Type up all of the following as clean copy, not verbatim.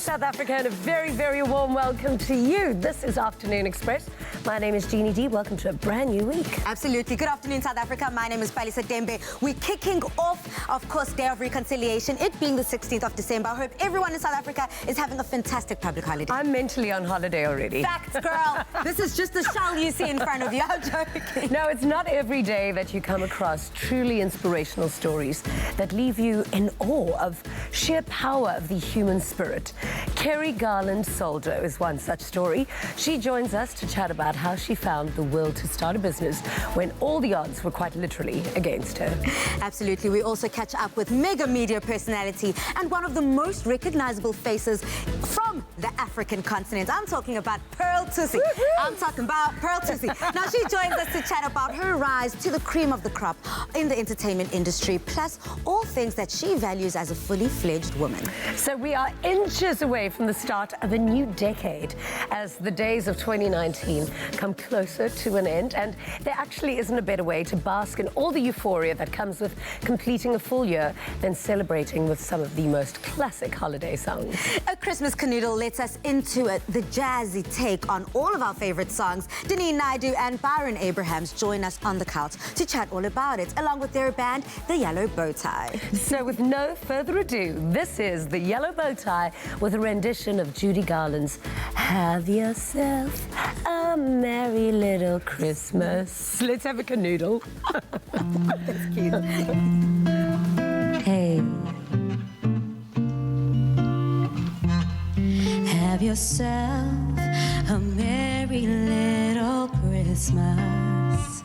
South Africa, and a very, very warm welcome to you. This is Afternoon Express. My name is Jeannie D. Welcome to a brand new week. Absolutely. Good afternoon, South Africa. My name is Palisa Dembe. We're kicking off, of course, Day of Reconciliation, it being the 16th of December. I hope everyone in South Africa is having a fantastic public holiday. I'm mentally on holiday already. Facts, girl. This is just the shell you see in front of you. I'm joking. No, it's not every day that you come across truly inspirational stories that leave you in awe of sheer power of the human spirit. Kerry Garland Soldo is one such story. She joins us to chat about how she found the will to start a business when all the odds were quite literally against her. Absolutely. We also catch up with mega media personality and one of the most recognizable faces from the African continent. I'm talking about Pearl Thusi. I'm talking about Pearl Thusi. Now, she joins us to chat about her rise to the cream of the crop in the entertainment industry, plus all things that she values as a fully fledged woman. So we are inches away from the start of a new decade as the days of 2019 come closer to an end, and there actually isn't a better way to bask in all the euphoria that comes with completing a full year than celebrating with some of the most classic holiday songs. A Christmas Canoodle lets us into it, the jazzy take on all of our favorite songs. Deneen Naidu and Byron Abrahams join us on the couch to chat all about it, along with their band, The Yellow Bowtie. So with no further ado, this is The Yellow Bowtie with a rendition of Judy Garland's Have Yourself a Merry Little Christmas. Let's have a canoodle. That's cute. Hey, have yourself a merry little Christmas.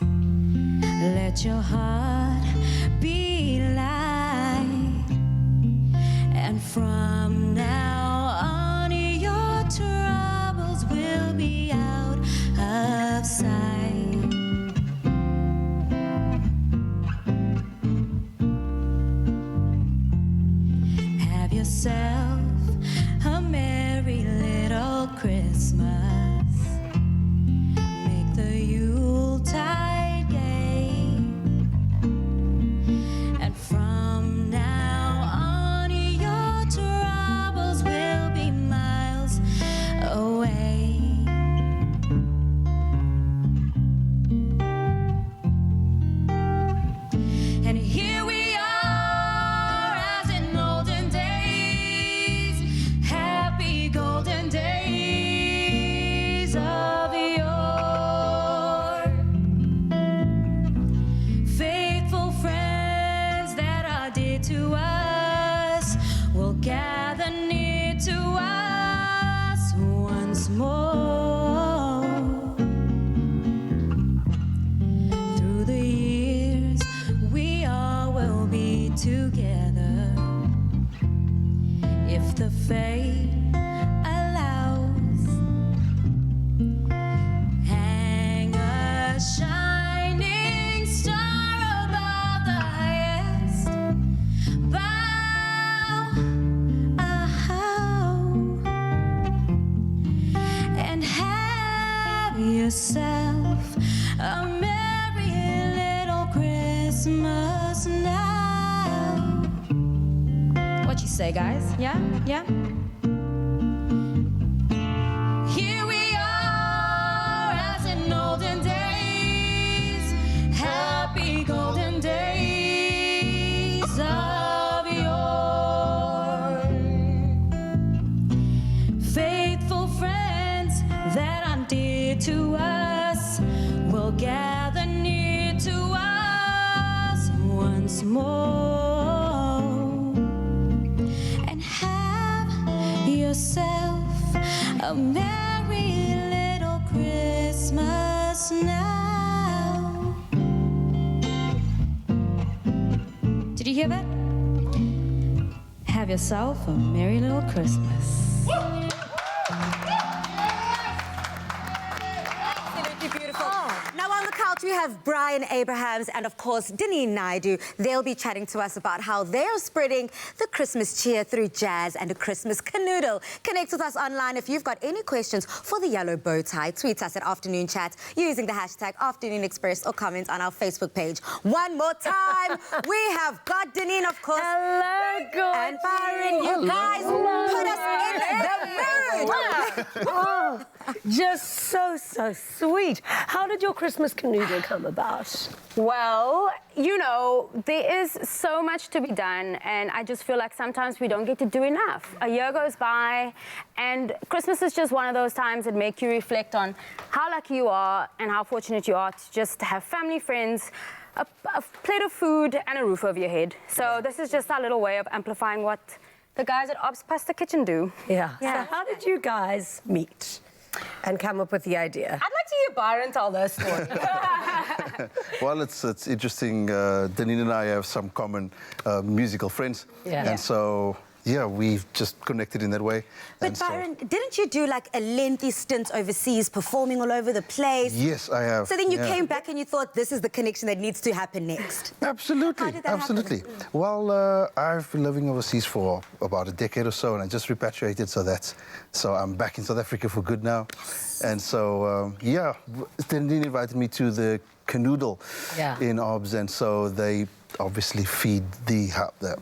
Let your heart be light, and from now on your troubles will be out of sight. Have yourself a merry little Christmas. Make the Yuletide gay, and from now on your troubles will be miles away. And here we are as in olden days, happy golden days of yore. Faithful friends that are dear to us will gather near to us once more. Through the years, we all will be together if the fate allows. Hang a shining star above the highest bough, and have yourself a merry little Christmas now. What you say, guys? Yeah? Yeah? Here we are as in olden days, happy golden days of yore. Faithful friends that are dear to us will gather near to us once more, and have yourself a merry little Christmas now. Did you hear that? Have yourself a merry little Christmas. Absolutely beautiful. Now, on the couch, we have Brian Abrahams and, of course, Deneen Naidu. They'll be chatting to us about how they're spreading the Christmas cheer through jazz and a Christmas canoodle. Connect with us online if you've got any questions for the yellow bow tie. Tweet us at Afternoon Chat using the hashtag Afternoon Express or comment on our Facebook page. One more time, we have got Deneen, of course. Hello, good. And Byron, you guys put us in the mood. Oh, just so sweet. How did your Christmas canoodle come about? Well, you know, there is so much to be done, and I just feel like sometimes we don't get to do enough. A year goes by, and Christmas is just one of those times that make you reflect on how lucky you are and how fortunate you are to just have family, friends, a plate of food, and a roof over your head. So this is just our little way of amplifying what the guys at Ob's Pasta Kitchen do. Yeah. So how did you guys meet and come up with the idea? I'd like to hear Byron tell their story. Well, it's interesting. Deneen and I have some common musical friends. Yeah. And so, yeah, we've just connected in that way. But And so- Byron, didn't you do like a lengthy stint overseas, performing all over the place? Yes, I have. So then you yeah. came back and you thought this is the connection that needs to happen next. Absolutely, How did that absolutely. happen? Well, I've been living overseas for about a decade or so, and I just repatriated, so I'm back in South Africa for good now. And so, yeah, Deneen invited me to the canoodle in Ob's, and so they obviously feed the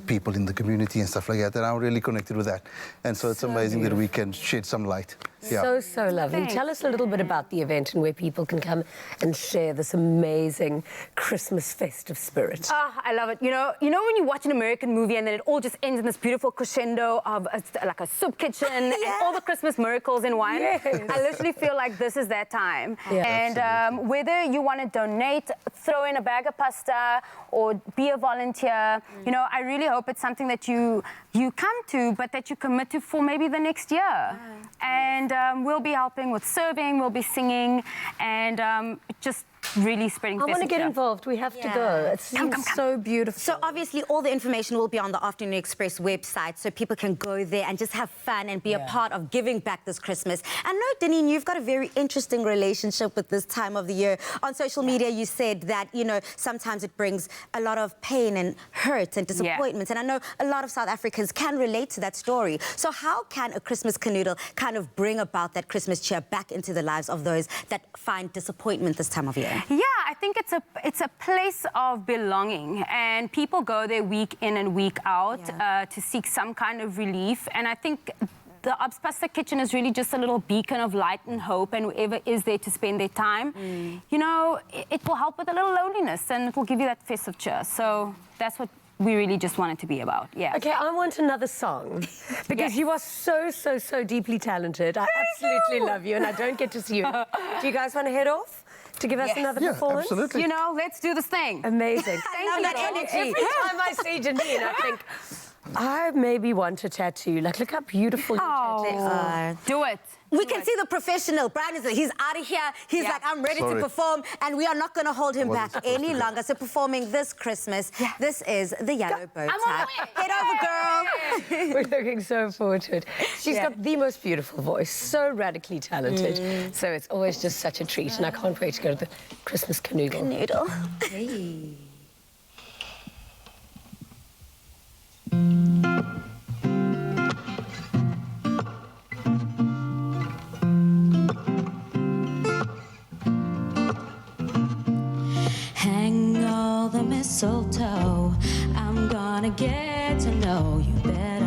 people in the community and stuff like that, and I'm really connected with that. And so it's amazing that we can shed some light. Yeah. So lovely. Thanks. Tell us a little bit about the event and where people can come and share this amazing Christmas festive spirit. Oh, I love it. You know when you watch an American movie and then it all just ends in this beautiful crescendo of like a soup kitchen and all the Christmas miracles in one. Yes. I literally feel like this is that time. Yeah. And whether you want to donate, throw in a bag of pasta, or be a volunteer, you know, I really hope it's something that you come to, but that you commit to for maybe the next year. And we'll be helping with serving, we'll be singing, and just really spreading I want to festive get cheer. involved. We have to go. It seems so beautiful. So obviously all the information will be on the Afternoon Express website, so people can go there and just have fun and be a part of giving back this Christmas. And no, Deneen, you've got a very interesting relationship with this time of the year. On social media, you said that, you know, sometimes it brings a lot of pain and hurt and disappointment. And I know a lot of South Africans can relate to that story. So how can a Christmas canoodle kind of bring about that Christmas cheer back into the lives of those that find disappointment this time of year? Yeah, I think it's a place of belonging, and people go there week in and week out to seek some kind of relief. And I think the Ob's Pasta Kitchen is really just a little beacon of light and hope, and whoever is there to spend their time, you know, it will help with a little loneliness, and it will give you that festive cheer. So that's what we really just want it to be about. Yeah. Okay, I want another song because you are so deeply talented. I absolutely love you, and I don't get to see you. Do you guys want to head off to give us another performance? Absolutely. You know, let's do this thing. Amazing. I love that energy. Every time I see Deneen, I think, I maybe want a tattoo. Like, look how beautiful your tattoos are. Do it. We can see the professional. Brian he's out of here. He's like, I'm ready to perform, and we are not going to hold him back any longer. So performing this Christmas, this is the Yellow Bow Tie. Get over, girl. We're looking so forward to it. She's got the most beautiful voice, so radically talented. So it's always just such a treat, and I can't wait to go to the Christmas canoodle. Noodle. Hey. Hang all the mistletoe. I'm gonna get to know you better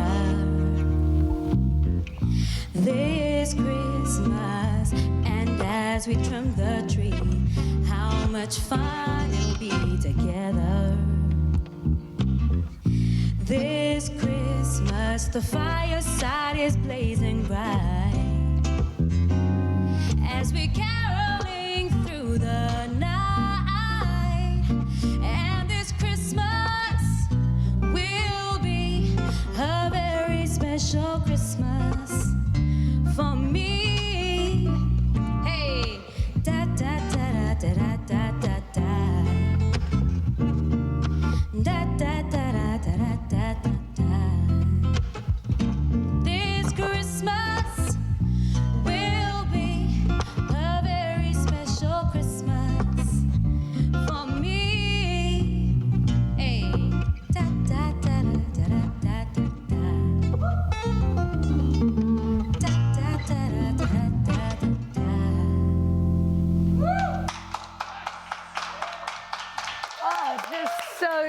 this Christmas. And as we trim the tree, how much fun it'll be together. This Christmas, the fireside is blazing bright as we caroling through the night. And this Christmas will be a very special Christmas for me. Hey, da da da da da da da da. Da da da da da da da da. This Christmas will be a very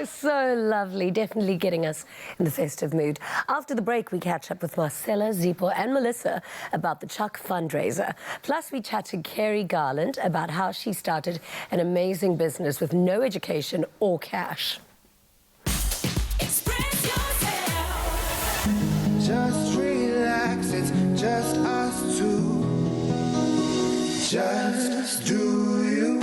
So lovely, definitely getting us in the festive mood. After the break, we catch up with Marcella, Zippo and Melissa about the Chuck fundraiser. Plus, we chat to Kerry Garland about how she started an amazing business with no education or cash. Just relax, it's just us two. Just do you.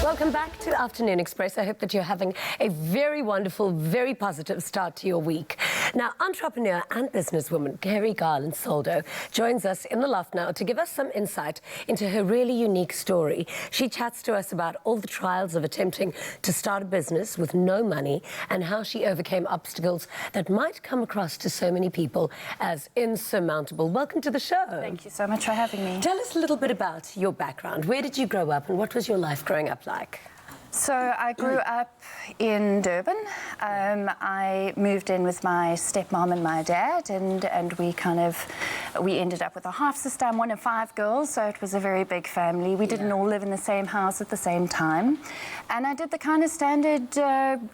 Welcome back to Afternoon Express. I hope that you're having a very wonderful, very positive start to your week. Now, entrepreneur and businesswoman Kerry Garland Soldo joins us in the loft now to give us some insight into her really unique story. She chats to us about all the trials of attempting to start a business with no money and how she overcame obstacles that might come across to so many people as insurmountable. Welcome to the show. Thank you so much for having me. Tell us a little bit about your background. Where did you grow up and what was your life growing up like? So I grew up in Durban. I moved in with my stepmom and my dad, and we ended up with a half sister. I'm one of 5 girls, so it was a very big family. We didn't all live in the same house at the same time. And I did the kind of standard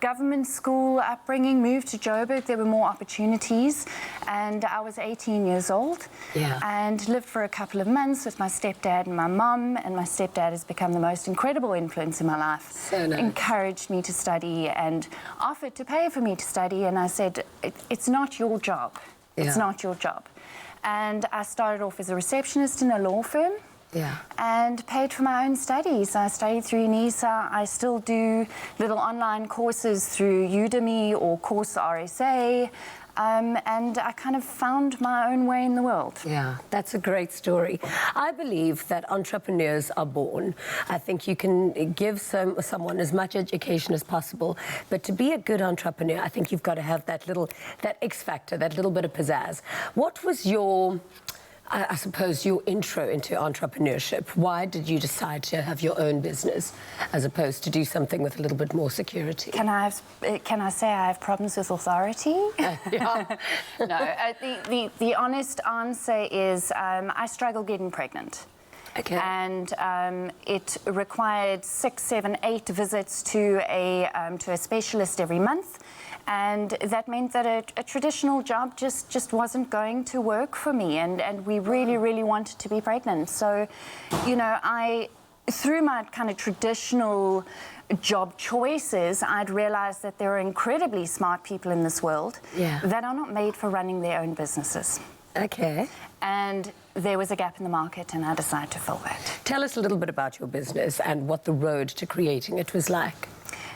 government school upbringing, moved to Joburg. There were more opportunities, and I was 18 years old and lived for a couple of months with my stepdad and my mum, and my stepdad has become the most incredible influence in my life. So nice. Encouraged me to study and offered to pay for me to study, and I said, it's not your job. It's not your job. And I started off as a receptionist in a law firm. And paid for my own studies. I studied through UNISA. I still do little online courses through Udemy or Course RSA. And I kind of found my own way in the world. Yeah, that's a great story. I believe that entrepreneurs are born. I think you can give someone as much education as possible, but to be a good entrepreneur, I think you've got to have that X factor, that little bit of pizzazz. What was your, I suppose, your intro into entrepreneurship? Why did you decide to have your own business as opposed to do something with a little bit more security? Can I say I have problems with authority? Yeah. No, the honest answer is I struggle getting pregnant. Okay. And it required 6, 7, 8 visits to a specialist every month. And that meant that a traditional job just wasn't going to work for me, and we really, really wanted to be pregnant. So, you know, through my kind of traditional job choices, I'd realized that there are incredibly smart people in this world that are not made for running their own businesses. Okay. And there was a gap in the market, and I decided to fill that. Tell us a little bit about your business and what the road to creating it was like.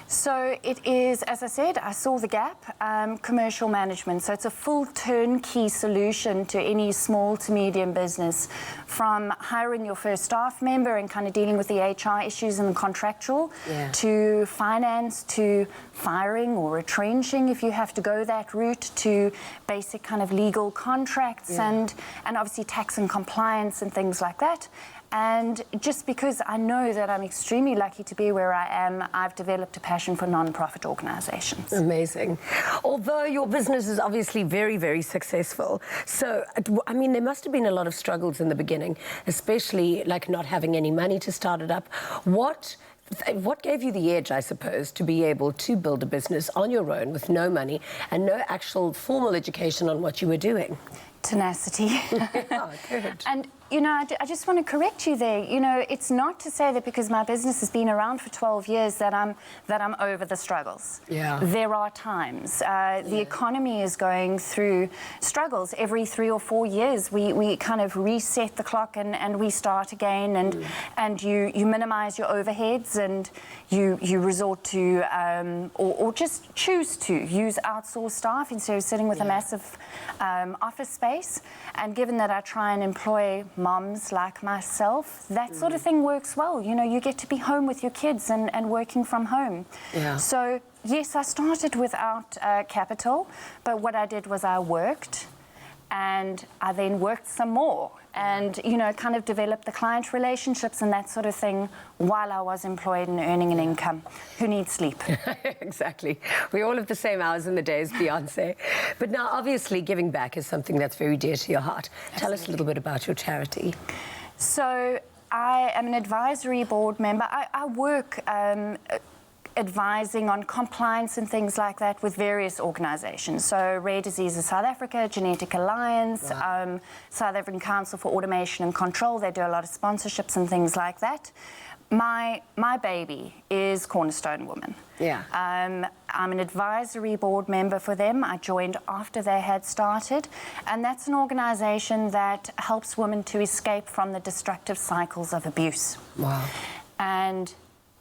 So it is, as I said, I saw the gap, commercial management. So it's a full turnkey solution to any small to medium business, from hiring your first staff member and kind of dealing with the HR issues and the contractual, to finance, to firing or retrenching if you have to go that route, to basic kind of legal contracts and obviously tax and compliance and things like that. And just because I know that I'm extremely lucky to be where I am, I've developed a passion for non-profit organizations. Amazing. Although your business is obviously very, very successful, so, I mean, there must have been a lot of struggles in the beginning, especially like not having any money to start it up. What gave you the edge, I suppose, to be able to build a business on your own with no money and no actual formal education on what you were doing? Tenacity. Yeah, good. And, you know, I just want to correct you there. You know, it's not to say that because my business has been around for 12 years that I'm over the struggles. Yeah. There are times. The economy is going through struggles. Every 3 or 4 years, we kind of reset the clock and we start again, and you minimize your overheads, and you resort to or just choose to use outsourced staff instead of sitting with a massive office space. And given that I try and employ moms like myself, that sort of thing works well. You know, you get to be home with your kids and working from home. Yeah. So yes, I started without capital, but what I did was I worked, and I then worked some more, and, you know, kind of developed the client relationships and that sort of thing while I was employed and earning an income. Who needs sleep? Exactly. We all have the same hours in the day as Beyonce. But now, obviously, giving back is something that's very dear to your heart. Tell us a little bit about your charity. So I am an advisory board member. I work advising on compliance and things like that with various organisations. So Rare Diseases South Africa, Genetic Alliance, South African Council for Automation and Control. They do a lot of sponsorships and things like that. My baby is Cornerstone Women. Yeah. I'm an advisory board member for them. I joined after they had started, and that's an organisation that helps women to escape from the destructive cycles of abuse. Wow. And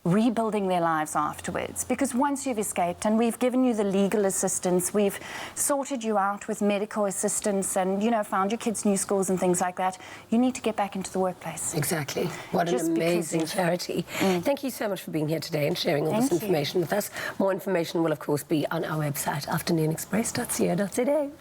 rebuilding their lives afterwards, because once you've escaped, and we've given you the legal assistance, we've sorted you out with medical assistance, and, you know, found your kids new schools and things like that, you need to get back into the workplace. Exactly. What an amazing charity. Thank you so much for being here today and sharing all this information with us. More information will, of course, be on our website, afternoonexpress.co.za.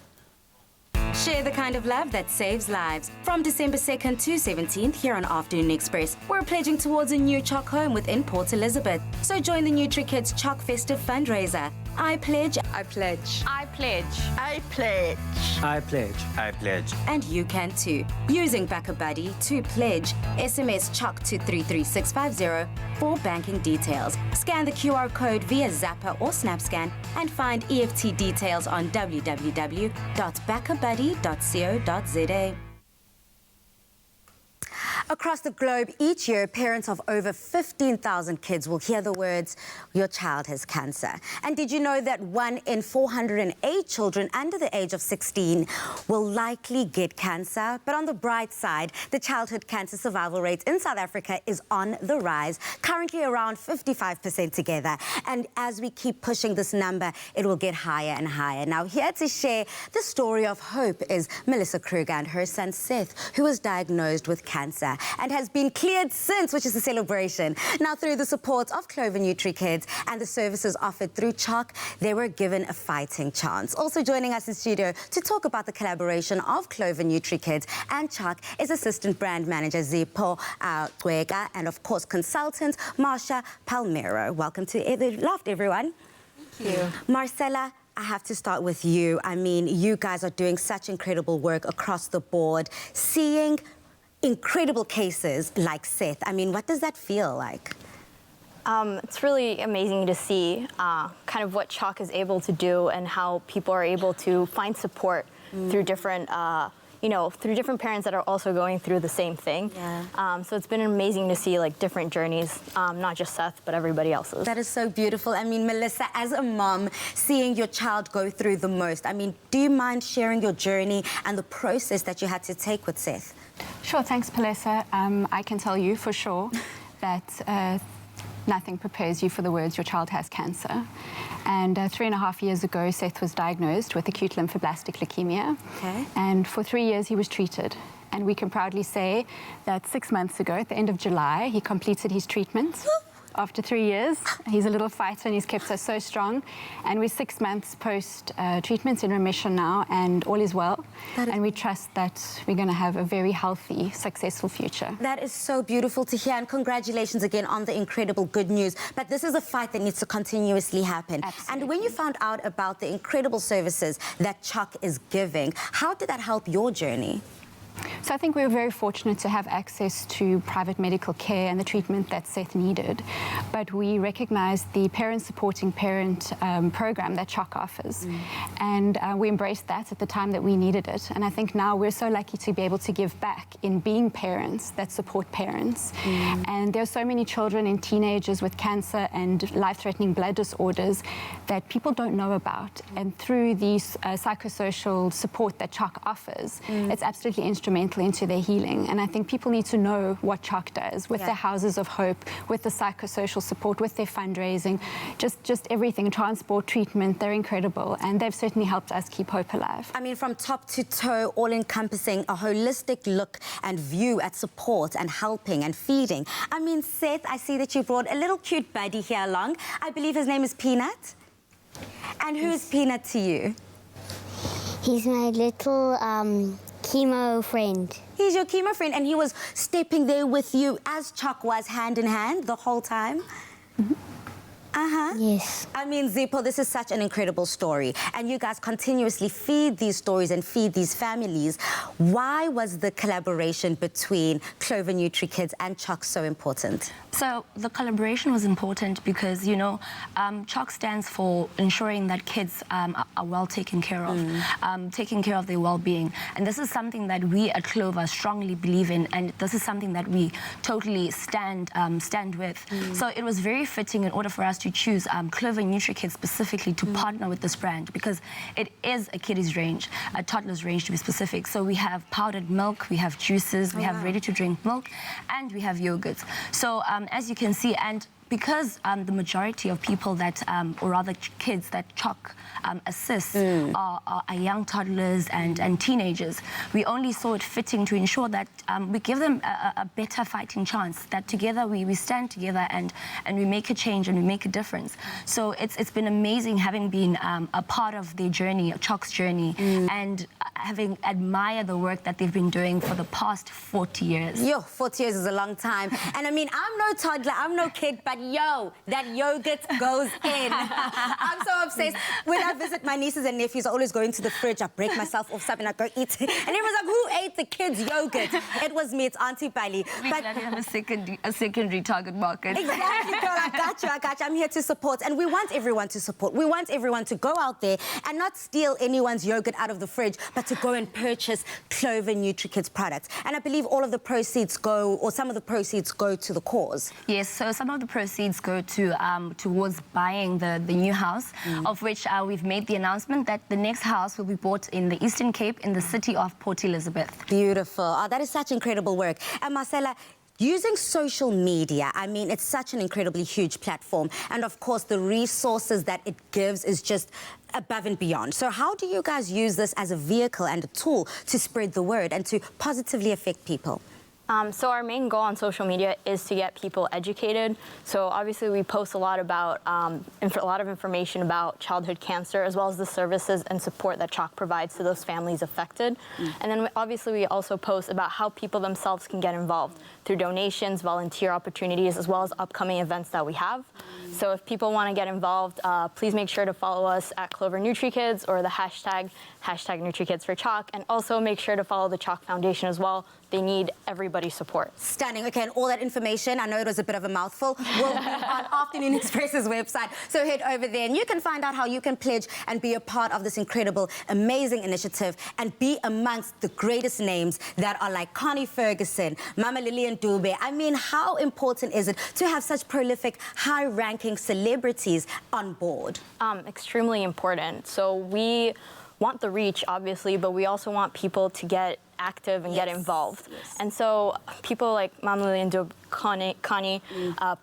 Share the kind of love that saves lives. From December 2nd to 17th here on Afternoon Express, we're pledging towards a new Choc home within Port Elizabeth. So join the NutriKids Choc Festive fundraiser. I pledge. I pledge. I pledge. I pledge. I pledge. I pledge. And you can too. Using BackaBuddy to pledge, SMS CHOC to 33650 for banking details. Scan the QR code via Zapper or SnapScan and find EFT details on www.backabuddy.co.za. Across the globe, each year, parents of over 15,000 kids will hear the words, "Your child has cancer." And did you know that 1 in 408 children under the age of 16 will likely get cancer? But on the bright side, the childhood cancer survival rate in South Africa is on the rise, currently around 55% together. And as we keep pushing this number, it will get higher and higher. Now, here to share the story of hope is Melissa Kruger and her son Seth, who was diagnosed with cancer and has been cleared since, which is a celebration. Now, through the support of Clover NutriKids and the services offered through CHOC, they were given a fighting chance. Also joining us in studio to talk about the collaboration of Clover NutriKids and CHOC is Assistant Brand Manager Zipho Gwega and, of course, consultant Marsha Palmero. Welcome to Loft, everyone. Thank you. Marcella, I have to start with you. I mean, you guys are doing such incredible work across the board, seeing incredible cases like Seth. I mean, what does that feel like? It's really amazing to see kind of what CHOC is able to do and how people are able to find support through different, through different parents that are also going through the same thing. Yeah. So it's been amazing to see like different journeys, not just Seth, but everybody else's. That is so beautiful. I mean, Melissa, as a mom, seeing your child go through the most, I mean, do you mind sharing your journey and the process that you had to take with Seth? Sure, thanks, Melissa. I can tell you for sure that nothing prepares you for the words your child has cancer. And 3.5 years ago, Seth was diagnosed with acute lymphoblastic leukemia. Okay. And for 3 years, he was treated. And we can proudly say that 6 months ago, at the end of July, he completed his treatment. After 3 years, he's a little fighter and he's kept us so strong. And we're 6 months post-treatment in remission now, and all is well. And we trust that we're going to have a very healthy, successful future. That is so beautiful to hear, and congratulations again on the incredible good news. But this is a fight that needs to continuously happen. Absolutely. And when you found out about the incredible services that CHOC is giving, how did that help your journey? So I think we were very fortunate to have access to private medical care and the treatment that Seth needed. But we recognized the Parent Supporting Parent program that CHOC offers. And we embraced that at the time that we needed it. And I think now we're so lucky to be able to give back in being parents that support parents. And there are so many children and teenagers with cancer and life-threatening blood disorders that people don't know about. And through the psychosocial support that CHOC offers, it's absolutely instrumental into their healing. And I think people need to know what CHOC does with their houses of hope, with the psychosocial support, with their fundraising, just everything, transport, treatment. They're incredible, and they've certainly helped us keep hope alive. I mean, from top to toe, all-encompassing, a holistic look and view at support and helping and feeding. I mean, Seth, I see that you brought a little cute buddy here along. I believe his name is Peanut. And who's Peanut to you? He's my little chemo friend. He's your chemo friend, and he was stepping there with you as CHOC was hand in hand the whole time? Yes. I mean, Zippo, this is such an incredible story, and you guys continuously feed these stories and feed these families. Why was the collaboration between Clover NutriKids and CHOC so important? So the collaboration was important because, you know, CHOC stands for ensuring that kids are well taken care of, taking care of their well-being. And this is something that we at Clover strongly believe in, and this is something that we totally stand with. So it was very fitting in order for us to choose Clover NutriKids specifically to partner with this brand, because it is a kiddies range, a toddler's range to be specific. So we have powdered milk, we have juices, we have ready-to-drink milk, and we have yogurts. So as you can see, and because the majority of people that, or rather kids that CHOC assists are young toddlers and teenagers, we only saw it fitting to ensure that we give them a better fighting chance, that together we stand together and we make a change and we make a difference. So it's been amazing having been a part of their journey, CHOC's journey, and having admired the work that they've been doing for the past 40 years. Yo, 40 years is a long time. And I mean, I'm no toddler, I'm no kid, but yo, that yogurt goes in. I'm so obsessed. When I visit my nieces and nephews, I always go into the fridge, I break myself off something, I go eat. And everyone's like, who ate the kids' yogurt? It was me, it's Auntie Pali. We're glad we have a secondary target market. Exactly, girl, I got you. I'm here to support. And we want everyone to support. We want everyone to go out there and not steal anyone's yogurt out of the fridge, but to go and purchase Clover NutriKids products. And I believe all of the proceeds go, or some of the proceeds go to the cause. Yes, so some of the proceeds go to towards buying the new house, of which we've made the announcement that the next house will be bought in the Eastern Cape in the city of Port Elizabeth. Beautiful. Oh, that is such incredible work. And Marcella, using social media, I mean, it's such an incredibly huge platform. And of course, the resources that it gives is just above and beyond. So how do you guys use this as a vehicle and a tool to spread the word and to positively affect people? So our main goal on social media is to get people educated. So obviously we post a lot about a lot of information about childhood cancer, as well as the services and support that CHOC provides to those families affected. And then obviously we also post about how people themselves can get involved through donations, volunteer opportunities, as well as upcoming events that we have. So if people want to get involved, please make sure to follow us at Clover NutriKids or the hashtag NutriKids for CHOC, and also make sure to follow the CHOC Foundation as well. They need everybody's support. Stunning. Okay, and all that information, I know it was a bit of a mouthful, will be on Afternoon Express's website. So head over there and you can find out how you can pledge and be a part of this incredible, amazing initiative and be amongst the greatest names that are like Connie Ferguson, Mama Lillian Dube. I mean, how important is it to have such prolific, high-ranking celebrities on board? Extremely important. So we want the reach, obviously, but we also want people to get active and get involved. And so people like Mama Lillian Dube Connie,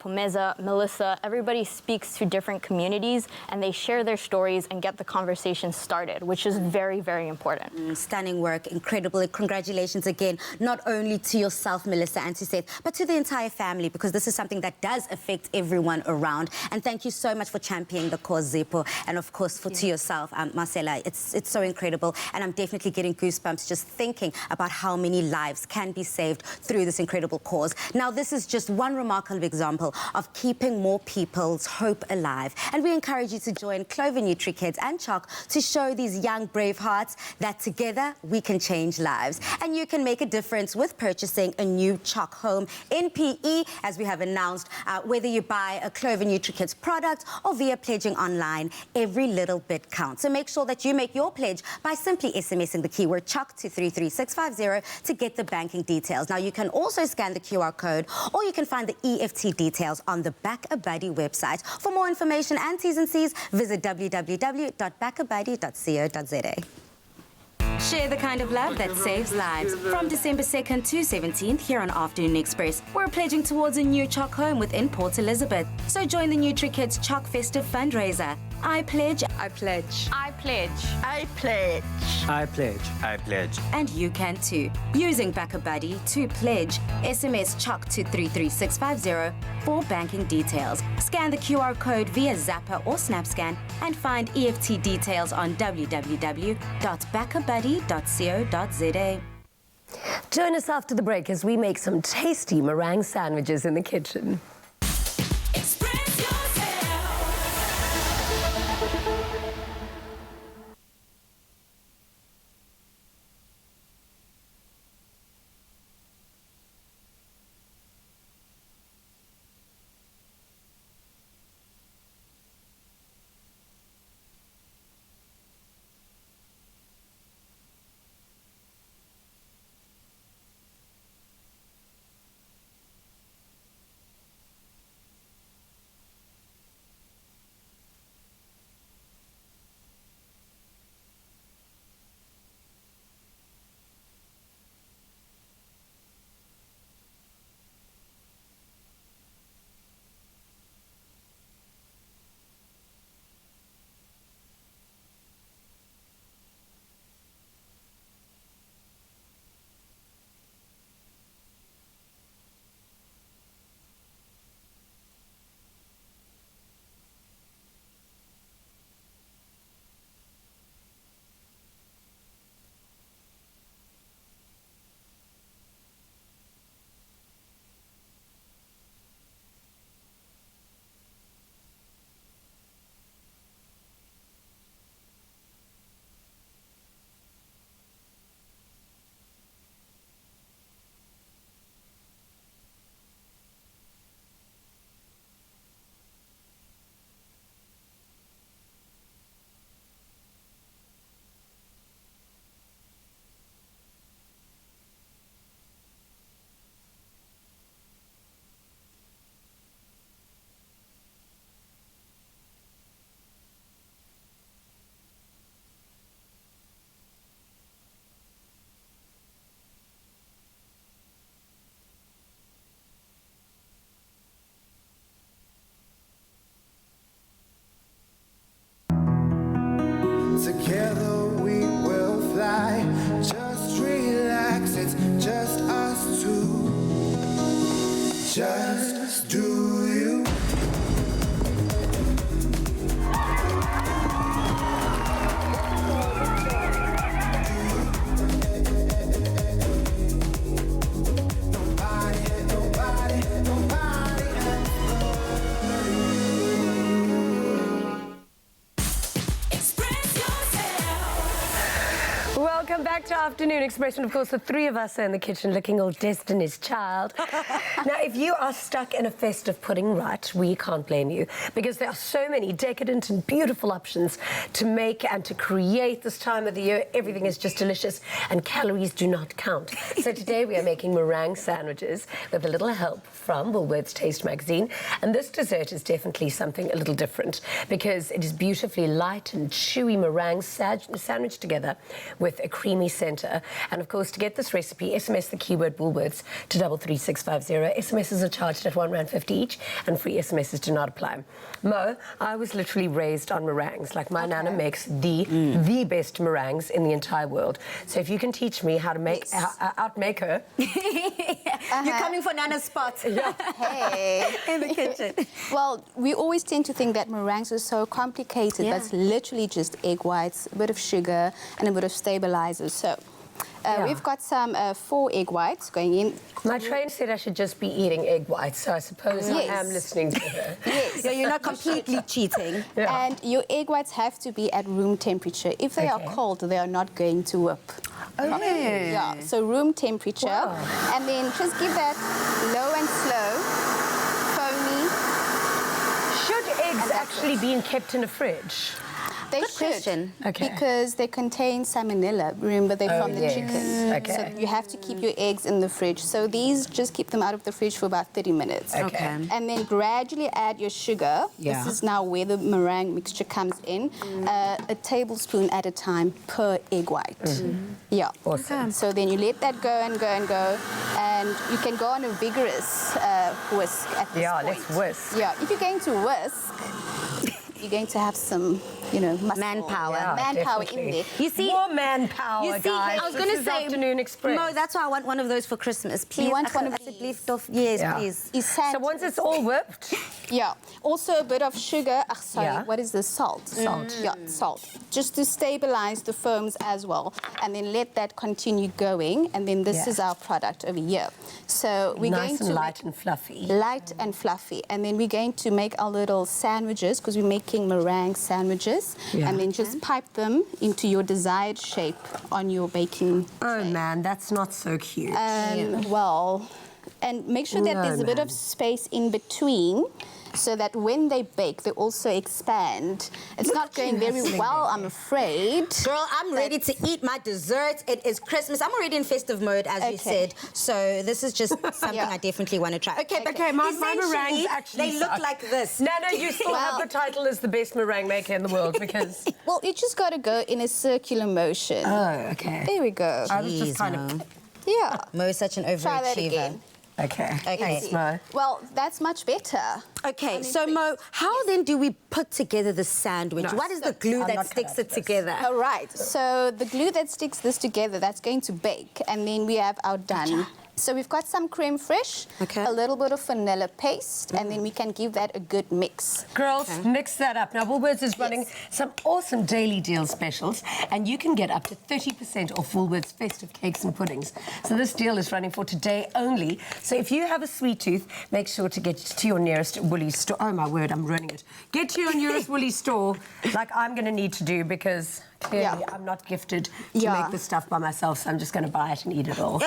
Pomeza, Melissa, everybody speaks to different communities and they share their stories and get the conversation started, which is very, very important. Stunning work, incredible. Congratulations again, not only to yourself, Melissa, and to Seth, but to the entire family, because this is something that does affect everyone around. And thank you so much for championing the cause, Zippo, and of course to yourself, Marcella. It's so incredible, and I'm definitely getting goosebumps just thinking about how many lives can be saved through this incredible cause. Now, this is just one remarkable example of keeping more people's hope alive, and we encourage you to join Clover NutriKids and Choc to show these young brave hearts that together we can change lives. And you can make a difference with purchasing a new Choc home in PE, as we have announced, whether you buy a Clover NutriKids product or via pledging online. Every little bit counts. So make sure that you make your pledge by simply SMSing the keyword Choc to 33650 to get the banking details. Now, you can also scan the QR code, or you can find the EFT details on the Back-A-Buddy website. For more information and T's and C's, visit www.backabuddy.co.za. Share the kind of love that saves lives. From December 2nd to 17th here on Afternoon Express, we're pledging towards a new Choc home within Port Elizabeth. So join the NutriKids Choc Festive fundraiser. I pledge. I pledge. I pledge. I pledge. I pledge. I pledge. And you can too. Using Back-A-Buddy to pledge, SMS Choc to 33650 for banking details. Scan the QR code via Zapper or SnapScan and find EFT details on www.backabuddy.co.za. Join us after the break as we make some tasty meringue sandwiches in the kitchen. Together we will fly. Just relax, it's just us two. Just do you. Welcome back to Afternoon Express, and of course the three of us are in the kitchen looking all Destiny's Child. Now, if you are stuck in a festive pudding rut, we can't blame you, because there are so many decadent and beautiful options to make and to create this time of the year. Everything is just delicious and calories do not count. So today we are making meringue sandwiches with a little help from Woolworths Taste Magazine, and this dessert is definitely something a little different because it is beautifully light and chewy meringue sandwiched together with a creamy centre. And of course, to get this recipe, SMS the keyword Woolworths to 33650. SMSs are charged at R1.50 each, and free SMSs do not apply. Mo, I was literally raised on meringues. Like, my nana makes the best meringues in the entire world. So if you can teach me how to make outmake her. You're coming for Nana's spot. Yeah. Hey. In the kitchen. Well, we always tend to think that meringues are so complicated, but it's literally just egg whites, a bit of sugar, and a bit of stabilizers. So we've got some 4 egg whites going in. My trainer said I should just be eating egg whites, so I suppose I am listening to her. Yes. So you're not completely cheating. Yeah. And your egg whites have to be at room temperature. If they are cold, they are not going to whip. Okay. Yeah, so room temperature. Wow. And then just give that low and slow, foamy. Should eggs actually be kept in a fridge? They Good should, question. because they contain salmonella. Remember, they're from the chicken. Okay. So you have to keep your eggs in the fridge. So these, just keep them out of the fridge for about 30 minutes. Okay. And then gradually add your sugar. Yeah. This is now where the meringue mixture comes in. A tablespoon at a time per egg white. Yeah. Awesome. So then you let that go and go and go. And you can go on a vigorous whisk at this point. Let's whisk. Yeah, if you're going to whisk, you're going to have some, muscle. Manpower. Manpower in there. You see, more manpower, you see, guys. I was going to say, Afternoon Express. Mo, that's why I want one of those for Christmas. Please, You want one of these? Lift off. Yes, please. So once it's all whipped, Yeah. Also a bit of sugar. Sorry, Yeah. what is this? Salt. Salt. Yeah, salt. Just to stabilize the foams as well. And then let that continue going. And then this is our product over here. So we're going nice to and light and fluffy. light and fluffy. And then we're going to make our little sandwiches, because we're making meringue sandwiches. Yeah. And then just pipe them into your desired shape on your baking Oh man, that's not so cute. well, and make sure that there's a bit of space in between, so that when they bake, they also expand. It's not going very well, I'm afraid. Girl, I'm ready to eat my dessert. It is Christmas. I'm already in festive mode, as you said. So this is just something I definitely want to try. Okay, my meringues actually they look suck. like this. No, you still have the title as the best meringue maker in the world because... Well, you just got to go in a circular motion. Oh, okay. There we go. I was just kind of... Yeah. Mo is such an Try that overachiever. again. Okay. Thanks, Mo. Well, that's much better. Okay, so Mo, how then do we put together the sandwich? No, What is the glue that sticks it together? All right. So the glue that sticks this together, that's going to bake. And then we have our done. So we've got some creme fraiche, a little bit of vanilla paste, and then we can give that a good mix. Girls, mix that up. Now, Woolworths is running some awesome daily deal specials, and you can get up to 30% off Woolworths festive cakes and puddings. So this deal is running for today only. So if you have a sweet tooth, make sure to get to your nearest Woolies store. Oh, my word, I'm ruining it. Get to your nearest Woolies store, like I'm going to need to do, because... Clearly, I'm not gifted to make this stuff by myself, so I'm just going to buy it and eat it all.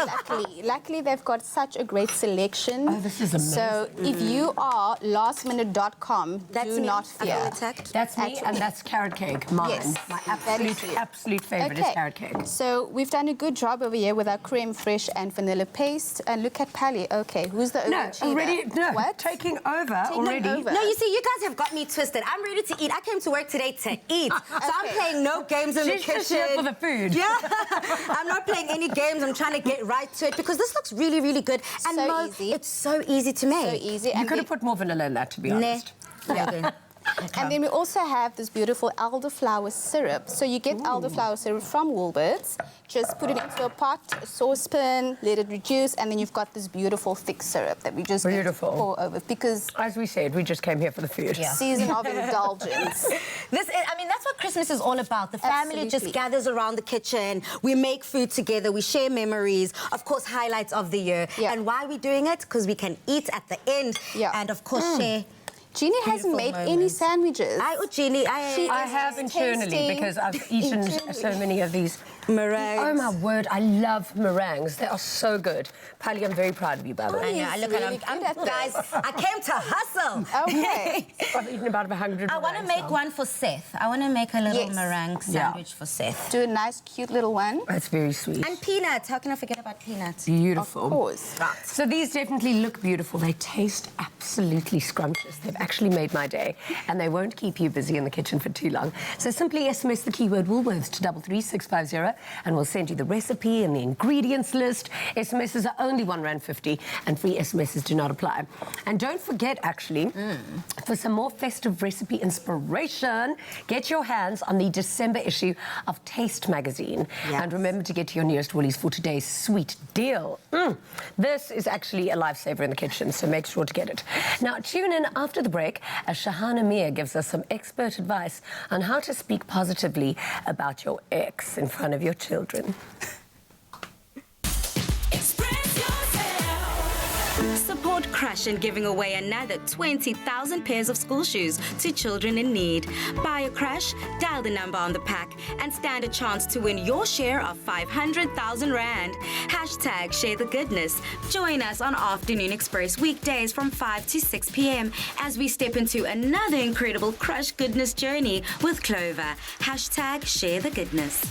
Luckily, they've got such a great selection. Oh, this is amazing. So if you are lastminute.com, do not fear. That's me, and that's carrot cake, mine. Yes, my that is absolute favourite is carrot cake. So we've done a good job over here with our creme fraiche and vanilla paste. And look at Pally. Okay, who's the overachiever? What? Taking over already. No, you see, you guys have got me twisted. I'm ready to eat. I came to work today to eat. So I'm playing no games in the kitchen. She's just here for the food. Yeah. I'm not playing any games. I'm trying to get right to it because this looks really, really good. And So Mo, easy. it's so easy to make. So easy. You could have put more vanilla in that, to be honest. Yeah. And then we also have this beautiful elderflower syrup. So you get elderflower syrup from Woolworths. Just put it into a pot, a saucepan, let it reduce, and then you've got this beautiful thick syrup that we just pour over. Because, as we said, we just came here for the food. Season of indulgence. That's what Christmas is all about. The family just gathers around the kitchen. We make food together. We share memories. Of course, highlights of the year. And why are we doing it? Because we can eat at the end. And of course, share. Jeannie hasn't made any sandwiches. I have internally because I've eaten so many of these meringues. Oh my word, I love meringues. They are so good. Pally, I'm very proud of you, by the way. I know. Guys, I came to hustle. Okay. I've eaten about 100 I want to make one for Seth. I want to make a little meringue sandwich for Seth. Do a nice, cute little one. That's very sweet. And peanuts. How can I forget about peanuts? Beautiful. Of course. So these definitely look beautiful. They taste absolutely scrumptious. They've actually made my day, and they won't keep you busy in the kitchen for too long. So simply SMS the keyword Woolworths to 33650 and we'll send you the recipe and the ingredients list. SMSs are only R1.50 and free SMSs do not apply. And don't forget, actually, for some more festive recipe inspiration, get your hands on the December issue of Taste magazine. And remember to get to your nearest Woolies for today's sweet deal. This is actually a lifesaver in the kitchen, so make sure to get it. Now, tune in after the break as Shahana Mir gives us some expert advice on how to speak positively about your ex in front of your children. Support Crush in giving away another 20,000 pairs of school shoes to children in need. Buy a Crush, dial the number on the pack, and stand a chance to win your share of 500,000 Rand. Hashtag share the goodness. Join us on Afternoon Express weekdays from 5 to 6 p.m. as we step into another incredible Crush goodness journey with Clover. Hashtag share the goodness.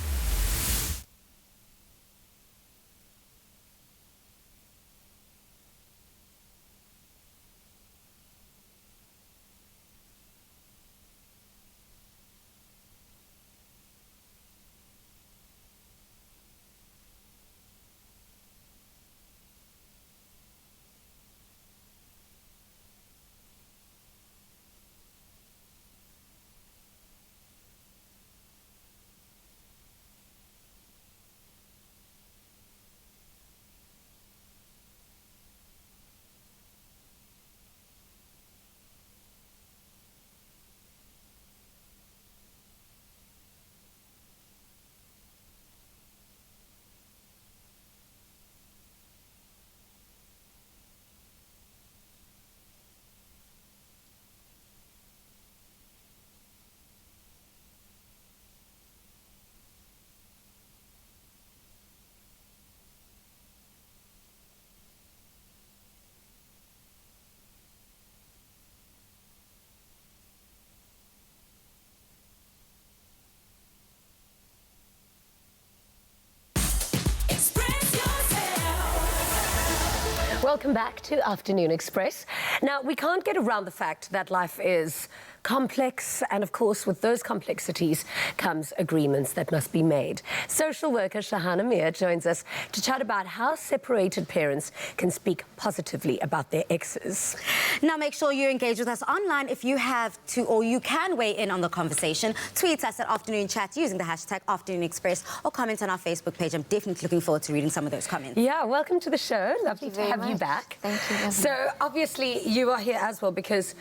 Welcome back to Afternoon Express. Now, we can't get around the fact that life is complex, and of course, with those complexities comes agreements that must be made. Social worker Shahana Mir joins us to chat about how separated parents can speak positively about their exes. Now, make sure you engage with us online if you have to, or you can weigh in on the conversation. Tweet us at Afternoon Chat using the hashtag Afternoon Express, or comment on our Facebook page. I'm definitely looking forward to reading some of those comments. Yeah, welcome to the show. Lovely to have you back. Thank you. So, obviously, you are here as well because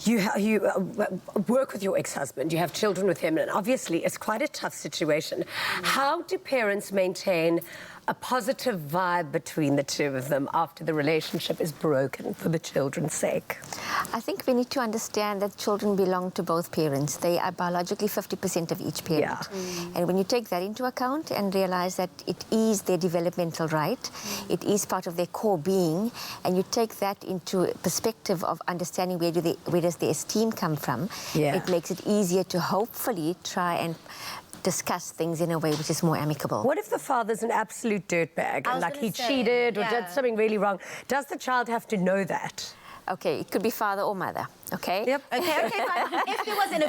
you work with your ex-husband, you have children with him, and obviously it's quite a tough situation. How do parents maintain a positive vibe between the two of them after the relationship is broken for the children's sake? I think we need to understand that children belong to both parents. They are biologically 50% of each parent. And when you take that into account and realize that it is their developmental right, it is part of their core being, and you take that into perspective of understanding where does their esteem come from, it makes it easier to hopefully try and discuss things in a way which is more amicable. What if the father's an absolute dirtbag and like he cheated or did something really wrong? Does the child have to know that? Okay, it could be father or mother. Okay. Yep. Okay. Fine. If there was an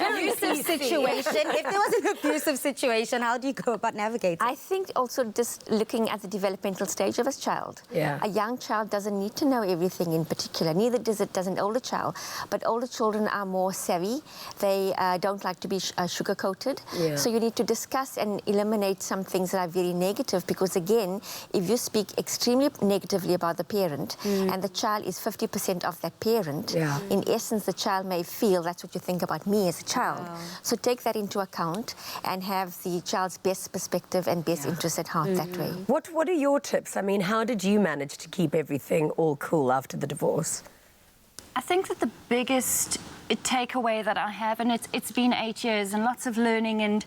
abusive situation, how do you go about navigating? I think also just looking at the developmental stage of a child. Yeah. A young child doesn't need to know everything in particular. Neither does an older child. But older children are more savvy. They don't like to be sugar-coated. Yeah. So you need to discuss and eliminate some things that are very negative, because again, if you speak extremely negatively about the parent and the child is 50% of that parent, in essence, the child may feel that's what you think about me as a child. So take that into account and have the child's best perspective and best interest at heart that way. What are your tips? I mean, how did you manage to keep everything all cool after the divorce? I think that the biggest takeaway that I have, and it's been 8 years and lots of learning and,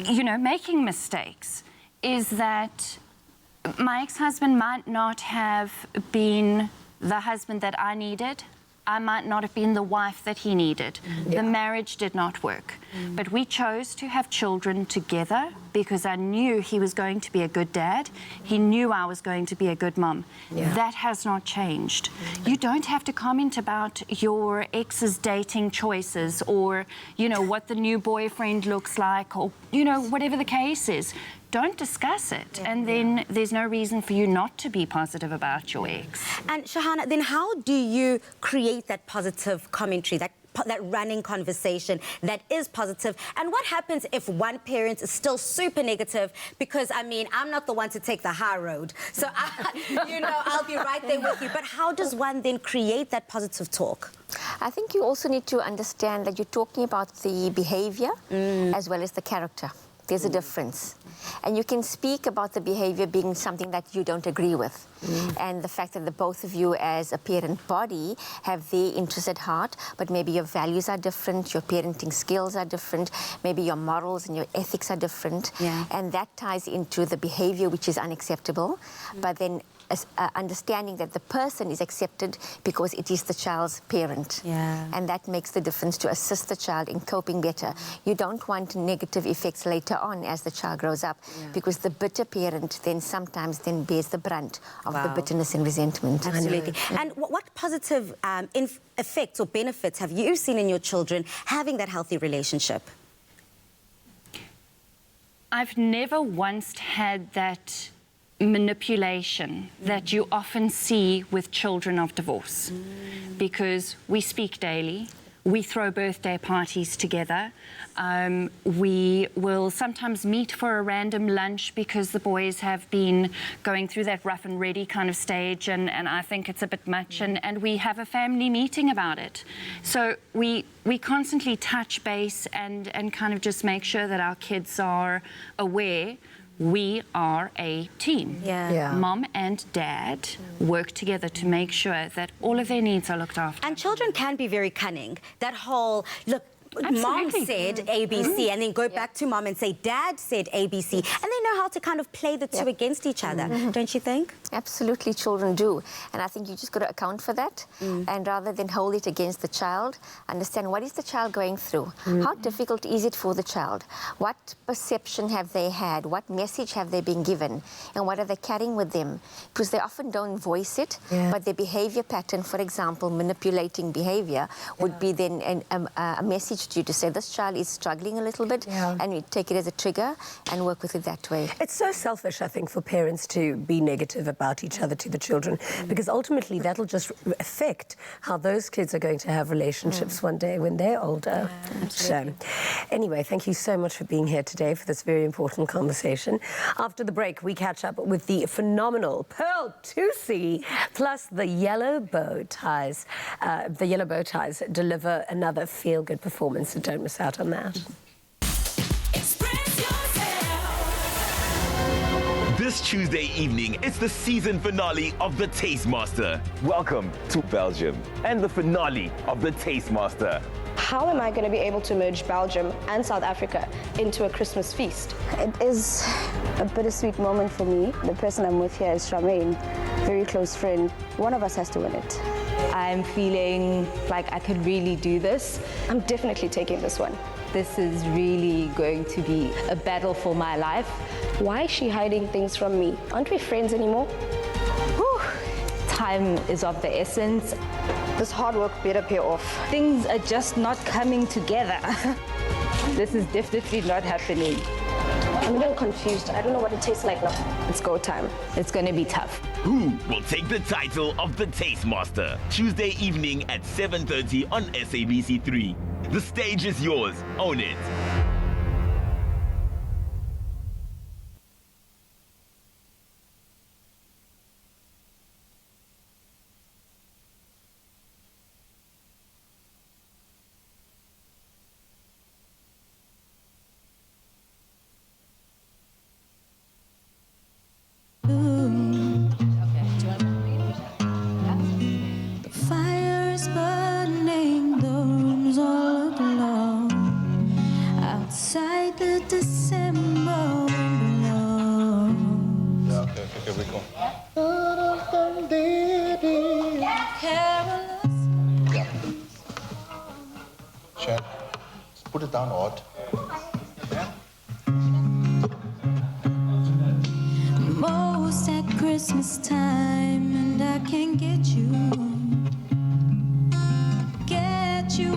you know, making mistakes, is that my ex-husband might not have been the husband that I needed. I might not have been the wife that he needed. The marriage did not work. But we chose to have children together. because I knew he was going to be a good dad. He knew I was going to be a good mom. That has not changed. You don't have to comment about your ex's dating choices or, you know, what the new boyfriend looks like or, you know, whatever the case is. Don't discuss it, and then there's no reason for you not to be positive about your ex. And Shahana, then how do you create that positive commentary, that running conversation that is positive? And what happens if one parent is still super negative? Because, I mean, I'm not the one to take the high road. So, I'll be right there with you. But how does one then create that positive talk? I think you also need to understand that you're talking about the behavior as well as the character. There's a difference. And you can speak about the behavior being something that you don't agree with. And the fact that the both of you as a parent body have their interests at heart, but maybe your values are different, your parenting skills are different, maybe your morals and your ethics are different. And that ties into the behavior which is unacceptable. But then understanding that the person is accepted because it is the child's parent. And that makes the difference to assist the child in coping better. You don't want negative effects later on as the child grows up because the bitter parent then sometimes then bears the brunt of the bitterness and resentment. Absolutely. And what positive effects or benefits have you seen in your children having that healthy relationship? I've never once had that manipulation that you often see with children of divorce, because we speak daily, we throw birthday parties together, we will sometimes meet for a random lunch because the boys have been going through that rough and ready kind of stage, and I think it's a bit much, and we have a family meeting about it. So we constantly touch base and kind of just make sure that our kids are aware we are a team. Mom and dad work together to make sure that all of their needs are looked after. And children can be very cunning. That whole, look, Mom said ABC, and then go back to mom and say, Dad said ABC, and they know how to kind of play the two against each other, don't you think? Absolutely, children do. And I think you just got to account for that. And rather than hold it against the child, understand what is the child going through? How difficult is it for the child? What perception have they had? What message have they been given? And what are they carrying with them? Because they often don't voice it, but their behavior pattern, for example, manipulating behavior, would be then a message to you to say this child is struggling a little bit, and you take it as a trigger and work with it that way. It's so selfish, I think, for parents to be negative about each other to the children, because ultimately that'll just affect how those kids are going to have relationships one day when they're older. So, anyway, thank you so much for being here today for this very important conversation. After the break, we catch up with the phenomenal Pearl Thusi, plus the yellow bow ties. The yellow bow ties deliver another feel-good performance, so don't miss out on that. This Tuesday evening, it's the season finale of The Tastemaster. Welcome to Belgium and the finale of The Tastemaster. How am I going to be able to merge Belgium and South Africa into a Christmas feast? It is a bittersweet moment for me. The person I'm with here is Charmaine, very close friend. One of us has to win it. I'm feeling like I could really do this. I'm definitely taking this one. This is really going to be a battle for my life. Why is she hiding things from me? Aren't we friends anymore? Whew. Time is of the essence. This hard work better pay off. Things are just not coming together. This is definitely not happening. I'm a little confused. I don't know what it tastes like now. It's go time. It's going to be tough. Who will take the title of The Tastemaster? Tuesday evening at 7:30 on SABC3. The stage is yours. Own it. Put it down, Odd. this time, and I can't get you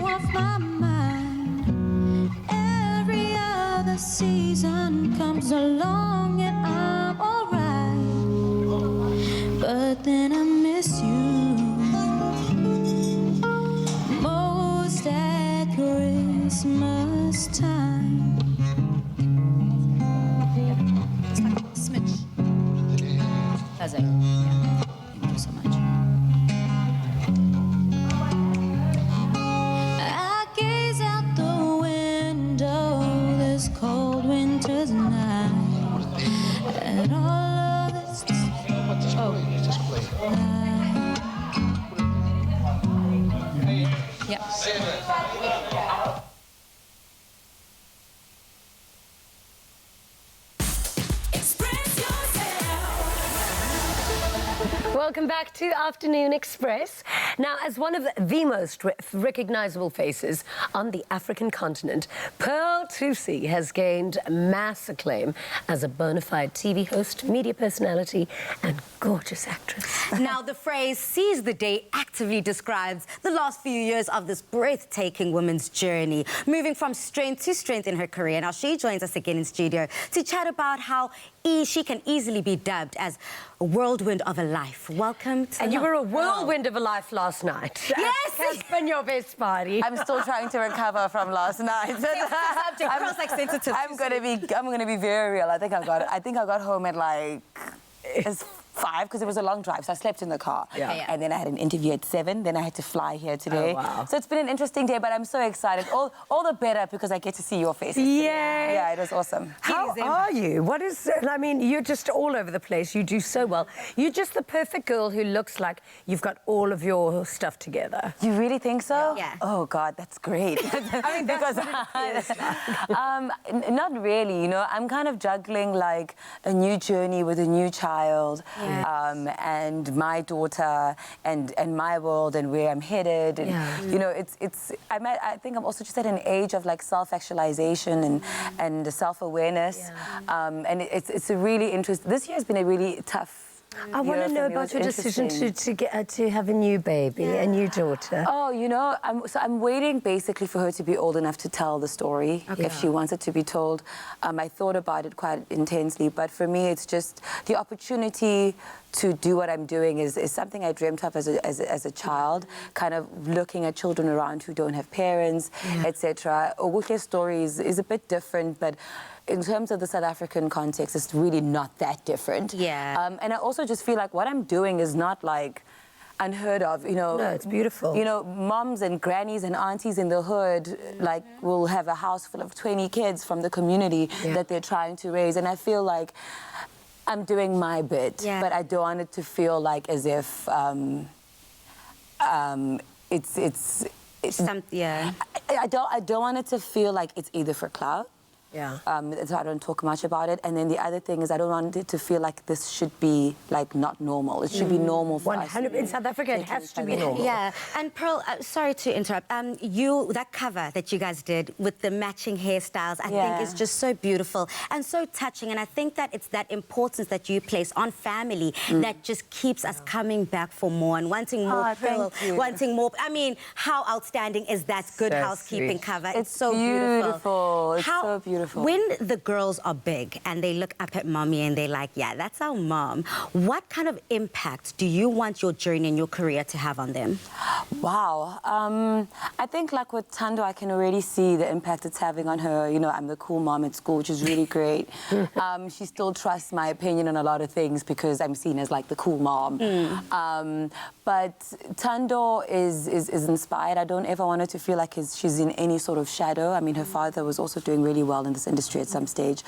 off my mind. Every other season comes along and I'm alright, but then I miss you most at Christmas time. It's like a smidge. That's it. Yeah. Thank you so much. I gaze out the window this cold winter's night, and all of this. Welcome back to Afternoon Express. Now, as one of the most recognizable faces on the African continent, Pearl Thusi has gained mass acclaim as a bona fide TV host, media personality, and gorgeous actress. Now, the phrase "seize the day" actively describes the last few years of this breathtaking woman's journey, moving from strength to strength in her career. Now, she joins us again in studio to chat about how she can easily be dubbed as a whirlwind of a life. Welcome to And you were a whirlwind of a life last night. Yes! It's been your best party. I'm still trying to recover from last night. I'm gonna be very real. I think I got home at like it's 5 because it was a long drive, so I slept in the car. Yeah. And then I had an interview at 7. Then I had to fly here today. Oh, wow. So it's been an interesting day, but I'm so excited. All the better because I get to see your faces. Yay! Today. Yeah, it was awesome. How are you? What is? I mean, you're just all over the place. You do so well. You're just the perfect girl who looks like you've got all of your stuff together. You really think so? Yeah. Oh God, that's great. I mean, because not really. You know, I'm kind of juggling like a new journey with a new child. And my daughter and my world and where I'm headed and you know I think I'm also just at an age of like self-actualization and self-awareness and it's a really interesting. This year has been a really tough. I want to know about your decision to have a new baby, a new daughter. Oh, you know, I'm waiting basically for her to be old enough to tell the story if she wants it to be told. I thought about it quite intensely, but for me, it's just the opportunity to do what I'm doing is something I dreamt of as a child, kind of looking at children around who don't have parents, etc. Owuke's story is a bit different, but in terms of the South African context, it's really not that different. Yeah. And I also just feel like what I'm doing is not like unheard of, you know. No, it's beautiful. You know, moms and grannies and aunties in the hood, like, will have a house full of 20 kids from the community that they're trying to raise. And I feel like I'm doing my bit, but I don't want it to feel like as if it's something. I don't want it to feel like it's either for clout. Yeah. So I don't talk much about it. And then the other thing is I don't want it to feel like this should be, like, not normal. It should be normal for us. 100%. In South Africa, it has to be normal. Yeah. And Pearl, sorry to interrupt. That cover that you guys did with the matching hairstyles, I think is just so beautiful and so touching. And I think that it's that importance that you place on family that just keeps us coming back for more and wanting more Pearl, wanting more. I mean, how outstanding is that Good Housekeeping cover? It's so beautiful. It's so beautiful. When the girls are big and they look up at mommy and they're like, yeah, that's our mom, what kind of impact do you want your journey and your career to have on them? Wow. I think, like, with Thando, I can already see the impact it's having on her. You know, I'm the cool mom at school, which is really great. She still trusts my opinion on a lot of things because I'm seen as, like, the cool mom. But Thando is inspired. I don't ever want her to feel like she's in any sort of shadow. I mean, her father was also doing really well in this industry at some stage.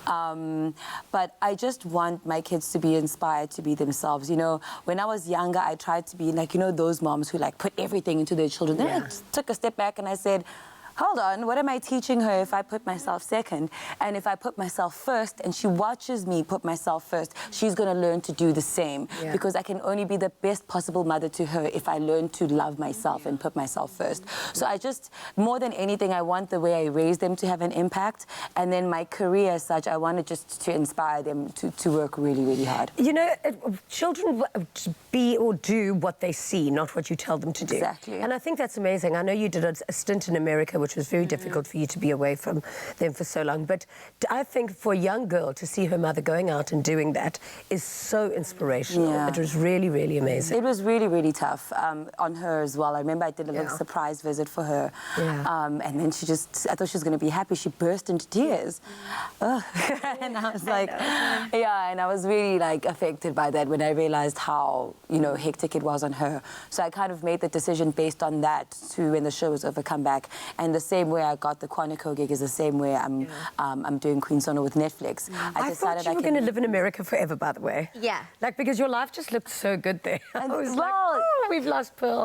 But I just want my kids to be inspired to be themselves. You know, when I was younger, I tried to be like, you know, those moms who like put everything into their children. Then I took a step back and I said, hold on, what am I teaching her if I put myself second? And if I put myself first and she watches me put myself first, she's going to learn to do the same. Yeah. Because I can only be the best possible mother to her if I learn to love myself and put myself first. So I just, more than anything, I want the way I raise them to have an impact. And then my career as such, I wanted just to inspire them to work really, really hard. You know, children be or do what they see, not what you tell them to do. Exactly. And I think that's amazing. I know you did a stint in America, which was very difficult for you to be away from them for so long. But I think for a young girl to see her mother going out and doing that is so inspirational. Yeah. It was really, really amazing. It was really, really tough on her as well. I remember I did a little surprise visit for her. Yeah. And then she just, I thought she was going to be happy. She burst into tears. Ugh. And I was like, yeah, and I was really like affected by that when I realized how, you know, hectic it was on her. So I kind of made the decision based on that to, when the show was over, come back. And the same way I got the Quantico gig is the same way I'm doing Queen Sono with Netflix. I thought you were going to live in America forever, by the way. Yeah. Like, because your life just looked so good there. I was like, well, oh, we've lost Pearl.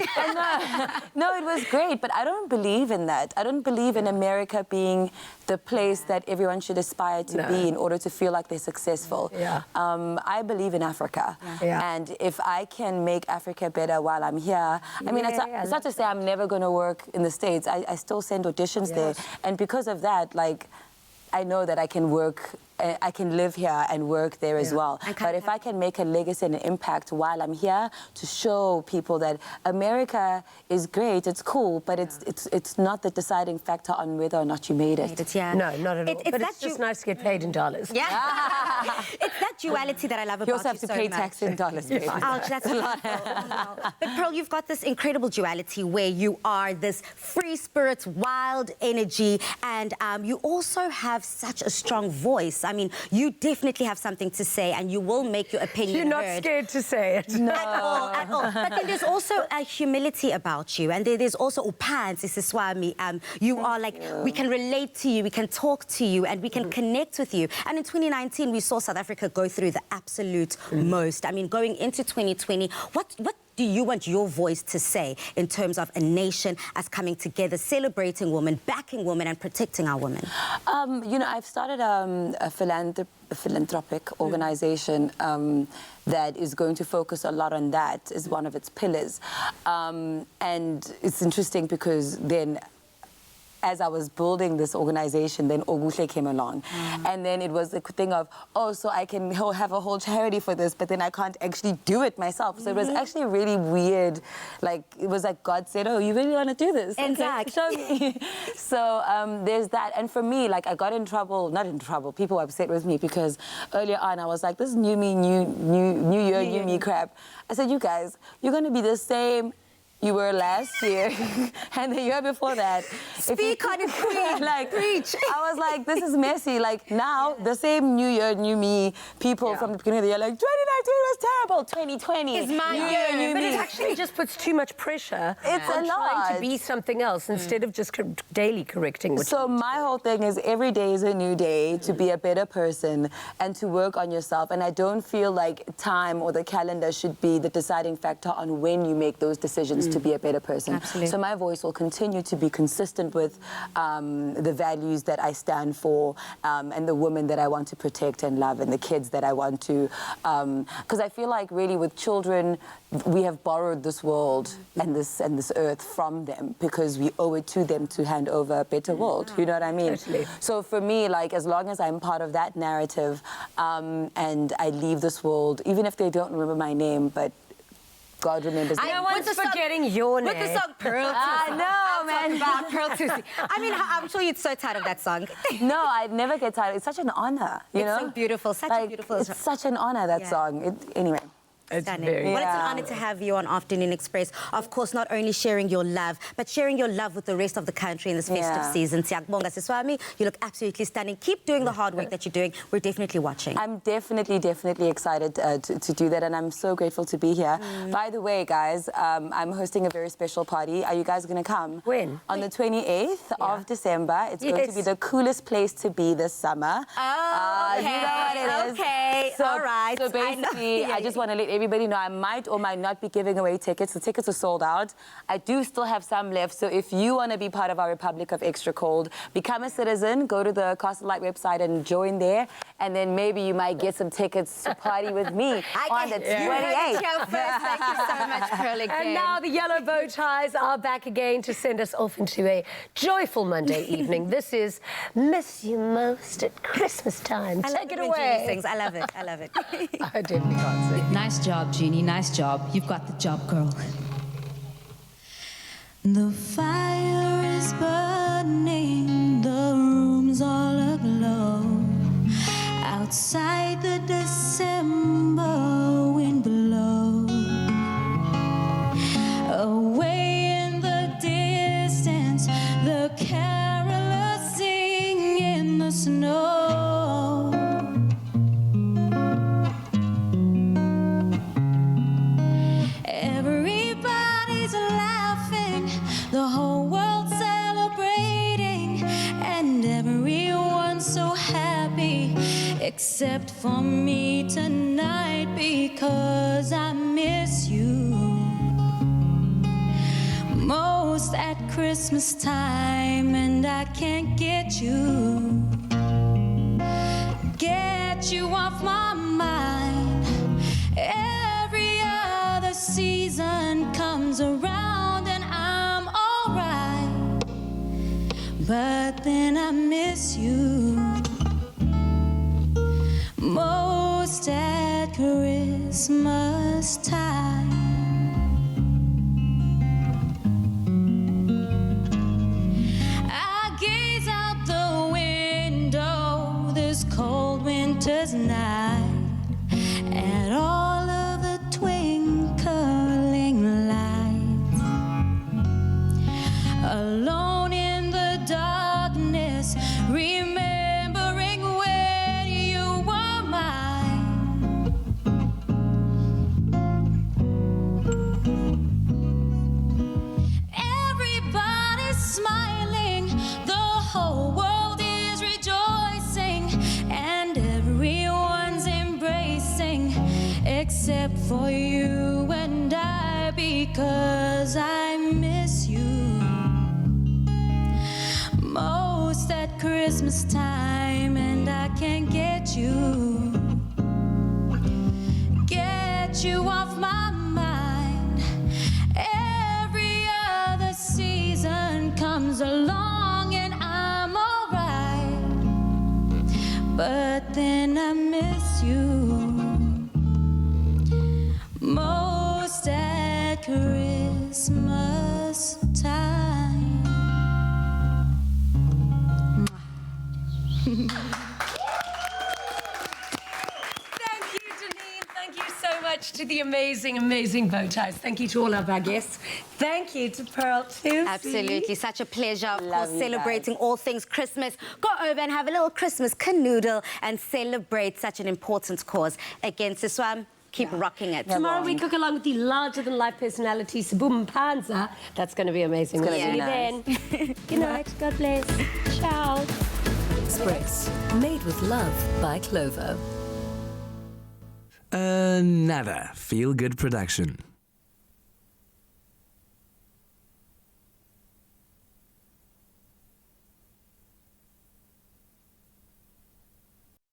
No, it was great, but I don't believe in that. I don't believe in America being the place that everyone should aspire to be in order to feel like they're successful. Yeah. I believe in Africa. Yeah. And if I can make Africa better while I'm here, I mean, it's not to say I'm never going to work in the States. I still send auditions there. And because of that, like, I know that I can work, I can live here and work there as well. But if I can make a legacy and an impact while I'm here to show people that America is great, it's cool, but it's not the deciding factor on whether or not you made it. No, not at all. But it's just nice to get paid in dollars. Yeah. It's that duality that I love about You also have to so pay much. tax in dollars, baby. Ouch, that's a lot. But Pearl, you've got this incredible duality where you are this free spirit, wild energy, and you also have such a strong voice. I mean, you definitely have something to say, and you will make your opinion You're not heard. scared to say it. No. At all. But then there's also a humility about you, and there's also upans, Isiswami. You are like, we can relate to you, we can talk to you, and we can connect with you. And in 2019, we saw South Africa go through the absolute most. I mean, going into 2020, what do you want your voice to say in terms of a nation as coming together, celebrating women, backing women, and protecting our women? You know, I've started a philanthropic organization that is going to focus a lot on that as one of its pillars. And it's interesting because then, as I was building this organization, then Oguhle came along. And then it was the thing of, oh, so I can have a whole charity for this, but then I can't actually do it myself. So it was actually really weird. Like, it was like God said, oh, you really want to do this? Exactly. Show me. So there's that. And for me, like, I got in trouble, not in trouble, people were upset with me because earlier on I was like, this new me, new year, new me crap. I said, you guys, you're going to be the same you were last year and the year before that. Speak on it, queen. Like, preach. I was like, this is messy. Like, now, the same new year, new me, people from the beginning of the year, like, 2019 was terrible, 2020 is my new year, new But me. it actually just puts too much pressure It's on a trying lot. to be something else instead of just daily correcting what So my whole thing is every day is a new day to be a better person and to work on yourself. And I don't feel like time or the calendar should be the deciding factor on when you make those decisions to be a better person. Absolutely. So my voice will continue to be consistent with the values that I stand for and the women that I want to protect and love and the kids that I want to... Because I feel like really with children, we have borrowed this world and this earth from them because we owe it to them to hand over a better world. You know what I mean? Totally. So for me, like, as long as I'm part of that narrative and I leave this world, even if they don't remember my name, but God remembers them. No one's forgetting your name. With the song Pearl Tusi. I know, man. About Pearl Tusi. I mean, I'm sure you're so tired of that song. No, I never get tired. It's such an honor, you know? It's so beautiful, such a beautiful It's such an honor, that song. Anyway. Stunning. Well, it's an honor to have you on Afternoon Express. Of course, not only sharing your love, but sharing your love with the rest of the country in this festive season. Siyabonga Siswami, you look absolutely stunning. Keep doing the hard work that you're doing. We're definitely watching. I'm definitely excited to do that, and I'm so grateful to be here. By the way, guys, I'm hosting a very special party. Are you guys going to come? When? On the 28th of December. It's going to be the coolest place to be this summer. Oh, okay. You know what it is. Okay. Okay, all right. So basically, I just want to let everybody know I might or might not be giving away tickets. The tickets are sold out. I do still have some left. So if you want to be part of our Republic of Extra Cold, become a citizen, go to the Castle Light website and join there. And then maybe you might get some tickets to party with me on the 28th. Thank you so much, Pearl, again. And now the yellow bow ties are back again to send us off into a joyful Monday evening. This is Miss You Most at Christmas Time. Take it away. Things. I love it. I love it. I definitely can't sing. Nice job, Jeannie. Nice job. You've got the job, girl. The fire is burning, the room's all aglow. Outside the December wind blows. Away in the distance, the carolers sing in the snow. Everybody's laughing, the whole world's celebrating, and everyone's so happy, except for me tonight, because I miss you most at Christmas time, and I can't get you off my mind. Every other season comes around and I'm alright, but then I miss you most at Christmas time. I gaze out the window this cold winter's night at all of the twinkling lights. Alone in the darkness, remembering when you were mine. Everybody's smiling, the whole world is rejoicing, and everyone's embracing, except for you and I, because I miss you most at Christmas time, and I can't get you off my mind. Every other season comes along and I'm alright, but then I miss you most at Christmas time. Thank you, Janine. Thank you so much to the amazing bow ties. Thank you to all of our guests. Thank you to Pearl too. Absolutely, such a pleasure, of course, you celebrating all things Christmas. Go over and have a little Christmas canoodle and celebrate such an important cause against this one. Keep rocking it. Tomorrow we cook along with the larger-than-life personality, Sabu Mpanza. That's going to be amazing. It's We'll gonna see be you then. Good night. God bless. Ciao. Express, made with love by Clover. Nada. Feel Good production.